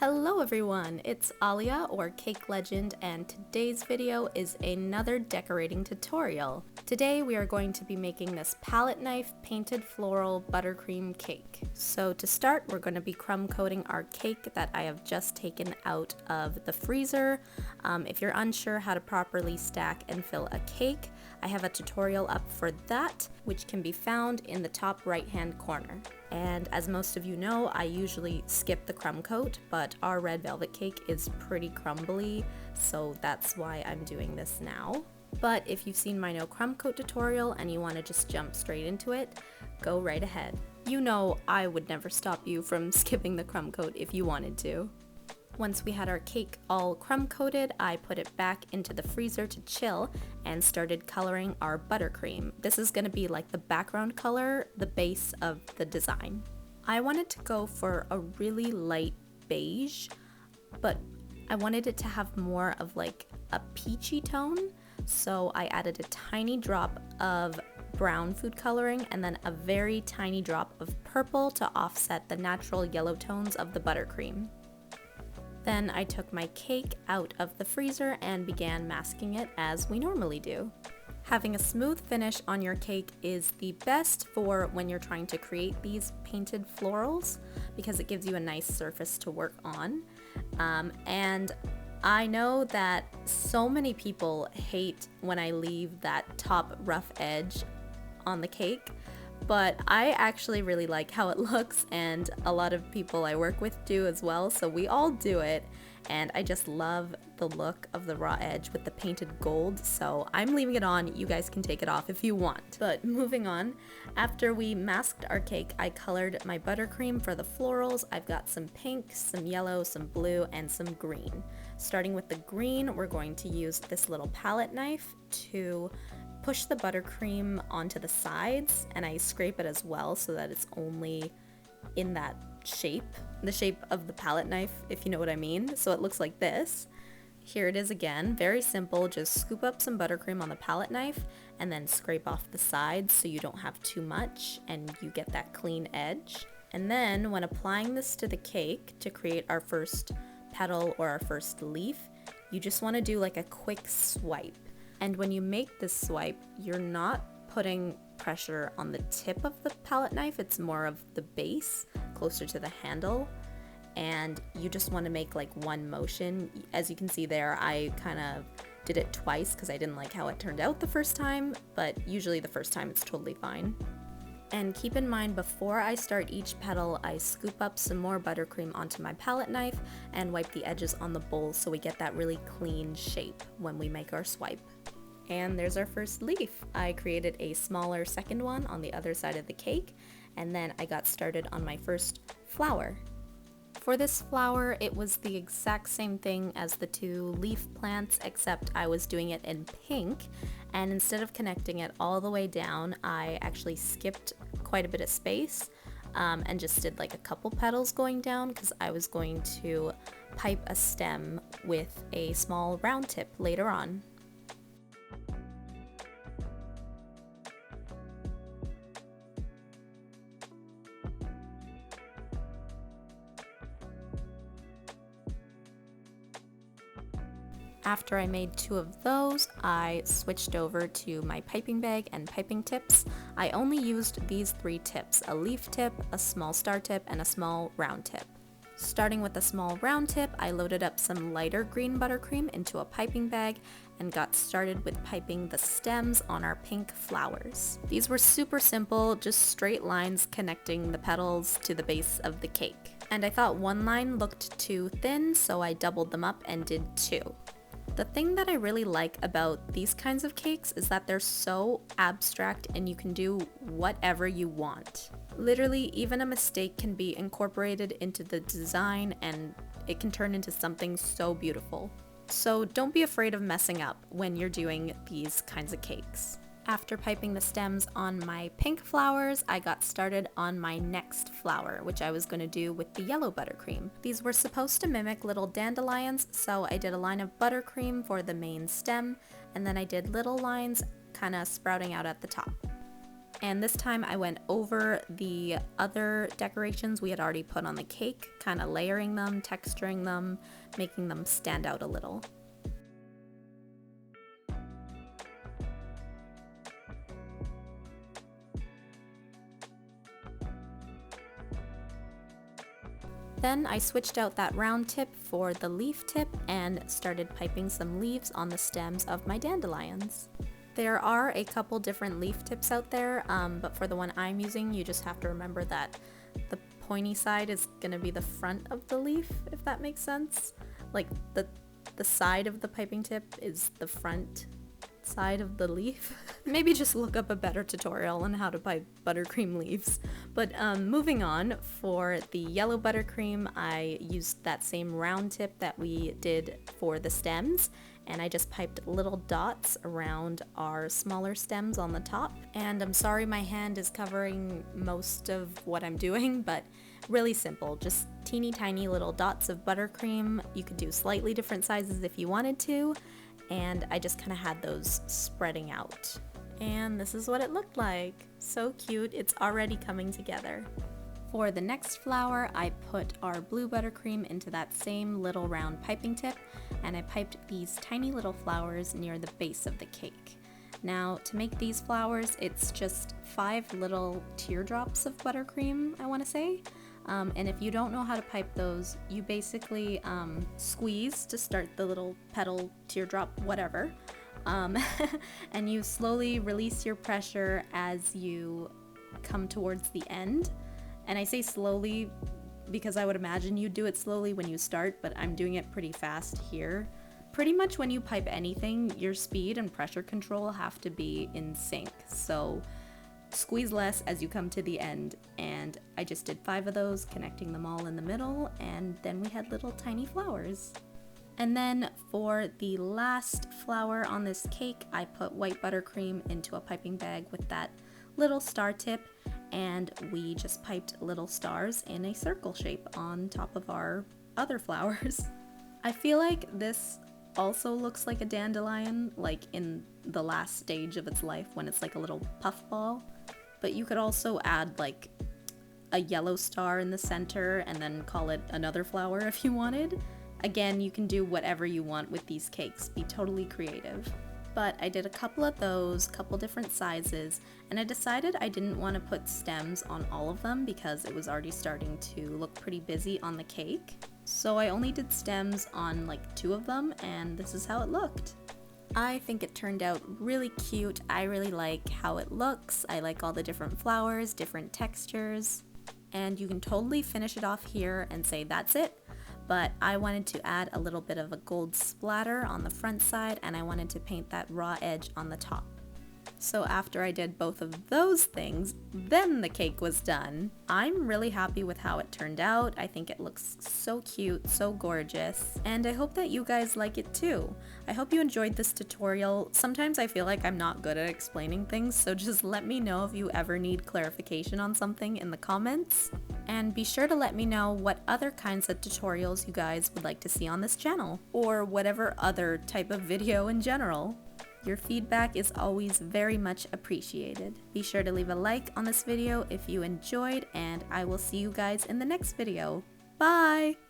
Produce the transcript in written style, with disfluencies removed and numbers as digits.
Hello everyone, it's Alia or Cake Legend, and today's video is another decorating tutorial. Today we are going to be making this palette knife painted floral buttercream cake. So to start, we're going to be crumb coating our cake that I have just taken out of the freezer. If you're unsure how to properly stack and fill a cake, I have a tutorial up for that, which can be found in the top right hand corner. And as most of you know, I usually skip the crumb coat, but our red velvet cake is pretty crumbly, so that's why I'm doing this now. But if you've seen my no crumb coat tutorial and you want to just jump straight into it, go right ahead. You know I would never stop you from skipping the crumb coat if you wanted to. Once we had our cake all crumb coated, I put it back into the freezer to chill and started coloring our buttercream. This is going to be like the background color, the base of the design. I wanted to go for a really light beige, but I wanted it to have more of like a peachy tone, so I added a tiny drop of brown food coloring and then a very tiny drop of purple to offset the natural yellow tones of the buttercream. Then I took my cake out of the freezer and began masking it as we normally do. Having a smooth finish on your cake is the best for when you're trying to create these painted florals because it gives you a nice surface to work on. And I know that so many people hate when I leave that top rough edge on the cake, but I actually really like how it looks, and a lot of people I work with do as well, so we all do it, and I just love the look of the raw edge with the painted gold, so I'm leaving it on. You guys can take it off if you want. But moving on, after we masked our cake, I colored my buttercream for the florals. I've got some pink, some yellow, some blue, and some green. Starting with the green, we're going to use this little palette knife to push the buttercream onto the sides, and I scrape it as well so that it's only in that shape, the shape of the palette knife, if you know what I mean. So it looks like this. Here it is again, very simple. Just scoop up some buttercream on the palette knife and then scrape off the sides so you don't have too much and you get that clean edge. And then when applying this to the cake to create our first petal or our first leaf, you just want to do like a quick swipe. And when you make this swipe, you're not putting pressure on the tip of the palette knife, it's more of the base, closer to the handle, and you just want to make like one motion. As you can see there, I kind of did it twice because I didn't like how it turned out the first time, but usually the first time it's totally fine. And keep in mind, before I start each petal, I scoop up some more buttercream onto my palette knife and wipe the edges on the bowl so we get that really clean shape when we make our swipe. And there's our first leaf. I created a smaller second one on the other side of the cake, and then I got started on my first flower. For this flower, it was the exact same thing as the two leaf plants, except I was doing it in pink, and instead of connecting it all the way down, I actually skipped quite a bit of space and just did like a couple petals going down because I was going to pipe a stem with a small round tip later on. After I made two of those, I switched over to my piping bag and piping tips. I only used these three tips: a leaf tip, a small star tip, and a small round tip. Starting with a small round tip, I loaded up some lighter green buttercream into a piping bag and got started with piping the stems on our pink flowers. These were super simple, just straight lines connecting the petals to the base of the cake. And I thought one line looked too thin, so I doubled them up and did two. The thing that I really like about these kinds of cakes is that they're so abstract and you can do whatever you want. Literally, even a mistake can be incorporated into the design and it can turn into something so beautiful. So don't be afraid of messing up when you're doing these kinds of cakes. After piping the stems on my pink flowers, I got started on my next flower, which I was going to do with the yellow buttercream. These were supposed to mimic little dandelions, so I did a line of buttercream for the main stem, and then I did little lines kind of sprouting out at the top. And this time I went over the other decorations we had already put on the cake, kind of layering them, texturing them, making them stand out a little. Then I switched out that round tip for the leaf tip and started piping some leaves on the stems of my dandelions. There are a couple different leaf tips out there, but for the one I'm using, you just have to remember that the pointy side is going to be the front of the leaf, if that makes sense. Like the side of the piping tip is the front side of the leaf. Maybe just look up a better tutorial on how to pipe buttercream leaves. But moving on, for the yellow buttercream, I used that same round tip that we did for the stems, and I just piped little dots around our smaller stems on the top. And I'm sorry my hand is covering most of what I'm doing, but really simple, just teeny tiny little dots of buttercream. You could do slightly different sizes if you wanted to, and I just kind of had those spreading out. And this is what it looked like. So cute, it's already coming together. For the next flower, I put our blue buttercream into that same little round piping tip, and I piped these tiny little flowers near the base of the cake. Now, to make these flowers, it's just 5 little teardrops of buttercream, I want to say. And if you don't know how to pipe those, you basically squeeze to start the little petal, teardrop, whatever. And you slowly release your pressure as you come towards the end. And I say slowly because I would imagine you do it slowly when you start, but I'm doing it pretty fast here. Pretty much when you pipe anything, your speed and pressure control have to be in sync. So squeeze less as you come to the end, and I just did 5 of those, connecting them all in the middle, and then we had little tiny flowers. And then for the last flower on this cake, I put white buttercream into a piping bag with that little star tip, and we just piped little stars in a circle shape on top of our other flowers. I feel like this also looks like a dandelion, like in the last stage of its life when it's like a little puffball. But you could also add like a yellow star in the center and then call it another flower if you wanted. Again, you can do whatever you want with these cakes, be totally creative. But I did a couple of those, couple different sizes, and I decided I didn't want to put stems on all of them because it was already starting to look pretty busy on the cake. So I only did stems on like 2 of them, and this is how it looked. I think it turned out really cute. I really like how it looks. I like all the different flowers, different textures, and you can totally finish it off here and say that's it. But I wanted to add a little bit of a gold splatter on the front side, and I wanted to paint that raw edge on the top. So after I did both of those things, then the cake was done. I'm really happy with how it turned out. I think it looks so cute, so gorgeous, and I hope that you guys like it too. I hope you enjoyed this tutorial. Sometimes I feel like I'm not good at explaining things, so just let me know if you ever need clarification on something in the comments. And be sure to let me know what other kinds of tutorials you guys would like to see on this channel, or whatever other type of video in general. Your feedback is always very much appreciated. Be sure to leave a like on this video if you enjoyed, and I will see you guys in the next video. Bye!